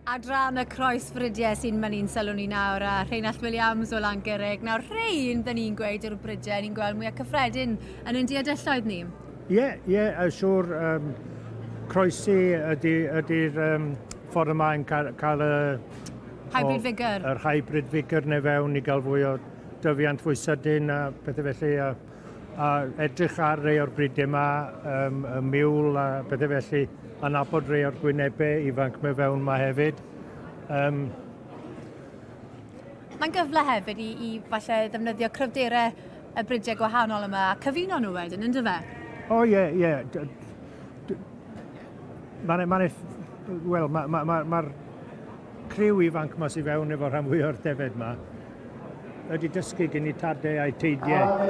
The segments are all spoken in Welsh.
Adran y Croesfridiau sy'n mynd i'n sylw ni nawr, a Rheinald Williams o Langereg. Nawr, rhain, dyn ni'n gweud yw'r brydiau, ni'n gweld mwy o cyffredin yn ein diadylloedd ni. Ie, siwr, croesi ydy'r ffordd yma yn cael y... Hybrid figure. Yr hybrid figure neu fewn i gael fwy o dyfiant fwy sydyn a pethau felly. A edrych ar rei o'r bryd yma, y miwl a pethau felly, a nabod rei o'r gwynebau ifanc mewn fewn yma hefyd. Mae'n gyfle hefyd i falle ddefnyddio cryfderau y brydiau gwahanol yma, a cyfuno nhw wedyn, ynddo fe? O ie. Mae'r criw ifanc ma sy'n fewn efo rhan fwy o'r defed yma ydy dysgu gen i tadau a'i teidiau y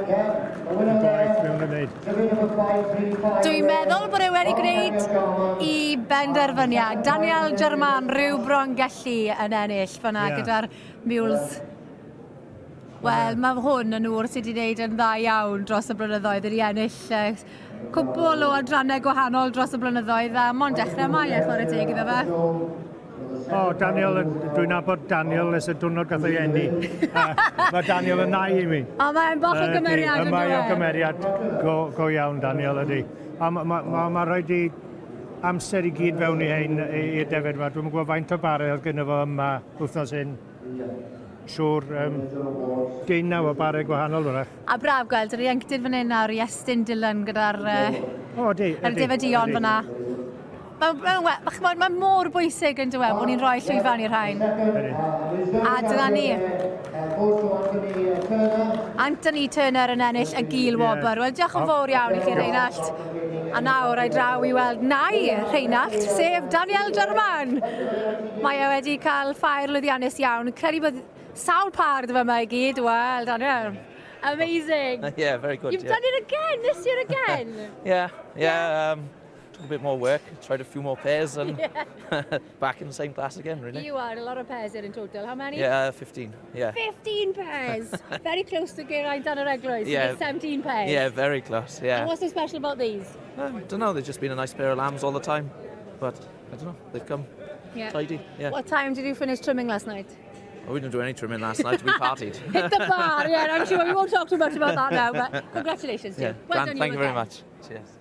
gwaith mewn ymwneud. Dwi'n meddwl bod e wedi gwneud i benderfyniad. Daniel German, rhyw bron gallu yn ennill fyna gyda'r mules. Wel, mae hwn yn ŵr sydd wedi gwneud yn dda iawn dros y blynyddoedd wedi ennill cwbl o adrannau gwahanol dros y blynyddoedd a mond dechrau mai a chwarae teg iddo fe. Daniel, dwi'n nabod Daniel nes y diwrnod gath ei enni. Mae Daniel yn nai i mi. O, mae'n bach o gymeriad yn dweud. Mae o gymeriad go iawn, Daniel, ydy. A mae rhaid i amser i gyd fewn i hyn i'r defed yma. Dwi'n gwybod faint o bare oedd gyda fo yma wythnos hyn. Siwr, deunaw o bare gwahanol wrach. A braf gweld, yr ieuenctid fan hyn nawr, Iestyn Dillon gyda'r defedion fyna. Mae mor bwysig yn dweud bod ni'n rhoi llwyfan i'r rhain. A dyna ni. Anthony Turner yn ennill y gil wobr. Wel, diolch yn fawr iawn i chi, Rheinald. A nawr ai draw i weld Rheinald, sef Daniel German. Mae e wedi cael ffair lwyddiannus iawn. Credu bod sawl par dyma yma i gyd. Wel, Daniel. Amazing. Yeah, very good. You've done it again, this year again. Yeah. Took a bit more work, tried a few more pairs and back in the same class again, really. You are a lot of pairs here in total. How many? Yeah, 15. Yeah. 15 pairs. Very close to Geraint Dan yr Eglwys. Yeah. 17 pairs. Yeah, very close. Yeah. And what's so special about these? I don't know. They've just been a nice pair of lambs all the time, but I don't know. They've come tidy. Yeah. What time did you finish trimming last night? Oh, we didn't do any trimming last night. We partied. Hit the bar. Yeah, I'm sure we won't talk too much about that now. But congratulations, Jim. Well done. Thank you very much. Cheers.